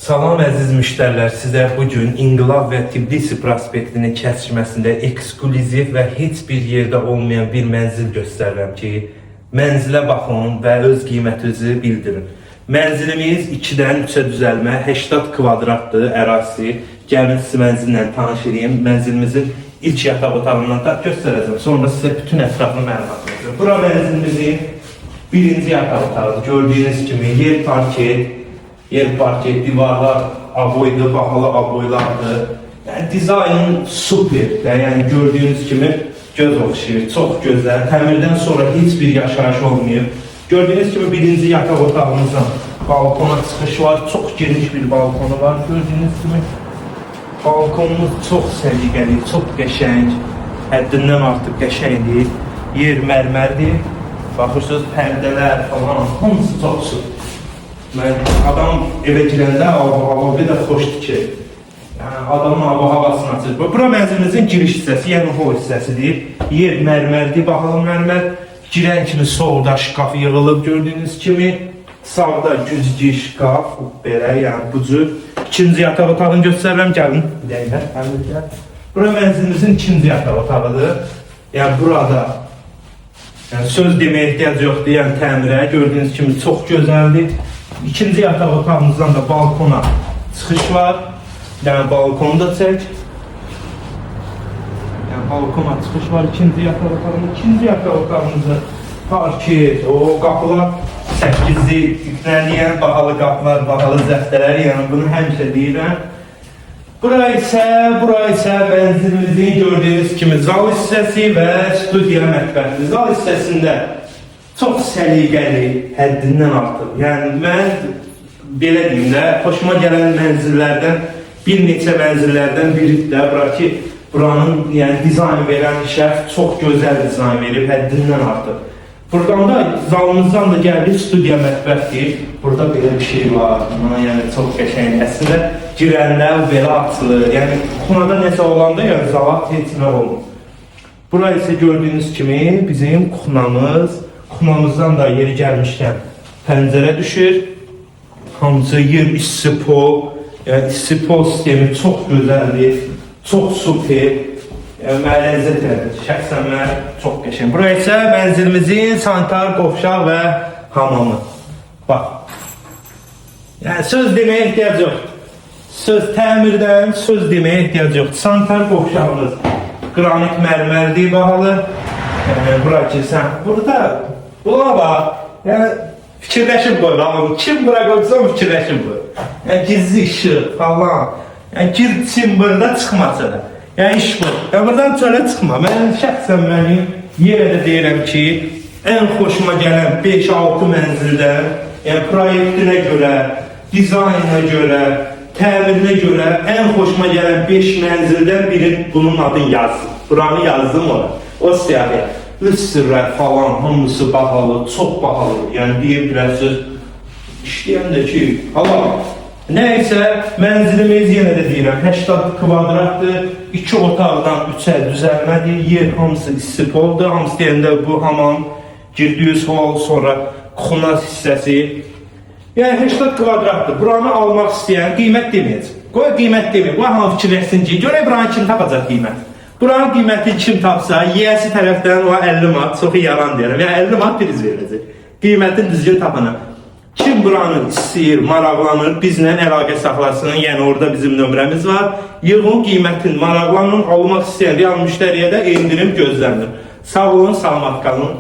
Salam əziz müştərilər, sizə bugün İnqilab və Tbilisi prospektinin kəsişməsində ekskluziv və heç bir yerdə olmayan bir mənzil göstərirəm ki, mənzilə baxın və öz qiymətinizi bildirin. Mənzilimiz 2-dən 3-ə düzəlmə 80 kvadratlı ərazisi. Gəlin sizi mənzillə tanış edeyim. Mənzilimizin ilk yataq otağından da göstərəcəm. Sonra sizə bütün ətraflı məlumat verəcəm. Bura mənzilimizin birinci yataq otağıdır. Gördüyünüz kimi yer parket, divarlar avoydu, bahalı avoylardı. Yəni dizayn superdir. Yəni gördüyünüz kimi göz oxşayır, çox gözəl. Təmirdən sonra heç bir yaşayış olmuyor. Gördüyünüz kimi birinci yataq otağımızdan balkona çıxış var. Çox geniş bir balkonu var. Gördüyünüz kimi balkonumuz çox səliqəli, çox qəşəng. Həddindən artıq qəşəngdir. Yer mərmərdir. Baxırsınız pərdələr falan hamısı çoxdur. Adam evə girəndə hava bir də xoşdur ki, adamın havasını açır. Bura mənzilimizin giriş hissəsi, yəni hol hissəsidir. Yer mərmərdir, bahalı mərmər. Girən kimi solda şkaf yığılıb gördüyünüz kimi. Sağda güzgü şkaf, belə, yəni bu cür. İkinci yataq otağını göstərirəm, gəlin. Bura mənzilimizin ikinci yataq otağıdır. Yəni burada söz deməyə ehtiyac yoxdur, yəni təmirə. Gördüyünüz kimi çox gözəldir. İkinci yataq otağımızdan da balkona çıxış var. Yəni balkonu da çək. Yəni balkona çıxış var ikinci yataq otağımızda. İkinci yataq otağımızda parket, o qapılar 8'li yüklənliyən bahalı qapılar, bahalı zəftələr, yəni bunu həmişə deyirəm. Bura isə mənzilimizin gördüyünüz kimi zal hissəsi və studiya mətbəxdir. Zal hissəsində çox səliqəli, həddindən artıq. Yəni mən belə deyim də, xoşuma gələn mənzillərdən, bir neçə mənzillərdən biridir də, bura ki, buranın dizayn verən şəxs çox gözəl dizayn verib, həddindən artıq. Buradan da, zalımızdan da gəldik, studiya mətbəxdir. Burada belə bir şey var, yəni çox qəşəng. Əslində girəndə belə açılır, yəni kuxunada nəsə olanda yəni zavat heç nə olmur. Bura isə gördüyünüz kimi bizim kuxunamız. Kuxunamızdan da yeri gəlmişkən pəncərə düşür. Hamısı yer istipol, yəni istipol sistemi çox gözəldir, çox super. Mənə ləzzət edir, şəxsən mənə çox qəşəng. Bura isə mənzilimizin sanitar qovşaq və hamamı. Bax, yəni söz deməyə ehtiyac yoxdur. Təmirdən söz deməyə ehtiyac yoxdur. Sanitar qovşağımız qranit mərmərdir, bahalı. Bura girsən, burada, buna bax, yəni fikirləşib qoy, kim bura qoysa fikirləşib qoy. Yəni gizli işıq falan, yəni girsin burada çıxmasa da. Yəni iş bu. Yəni buradan çölə çıxma. Mən şəxsən yenə də deyirəm ki, ən xoşuma gələn 5-6 mənzildən, yəni proyektinə görə, dizaynına görə, təmirinə görə ən xoşuma gələn 5 mənzildən biri bunun adını yazdım. Buranı yazdım ora. O siyahıya. Üstürlər falan, hamısı bahalı, çox bahalı. Yəni deyə bilərsiniz, işləyən də ki, Allah. Nəysə, mənzilimiz yenə də deyirəm, 80 kvadratdır, 2 otaqdan 3-ə düzəlmədir, yer hamısı istipoldur, hamısı deyəndə bu hamam, girdiyiniz hol, sonra kuxuna hissəsi. Yəni 80 kvadratdır, buranı almaq istəyən qiymət deməyəcək. Qoy qiymət deməyəcək, qoy hamı fikirləşsin ki, görək buranı kim tapacaq qiymət. Buranın qiyməti kim tapsa, yiyəsi tərəfdən o 50 mat, çoxu yaran deyirəm, yəni 50 mat priz veriləcək. Qiymətin düzgün tapana. Kim buranı istəyir, maraqlanır, bizlə əlaqə saxlasın, yəni orada bizim nömrəmiz var. Yığın qiymətin, maraqlanın, almaq istəyən real müştəriyə də endirim gözlənilir. Sağ olun, salamat qalın.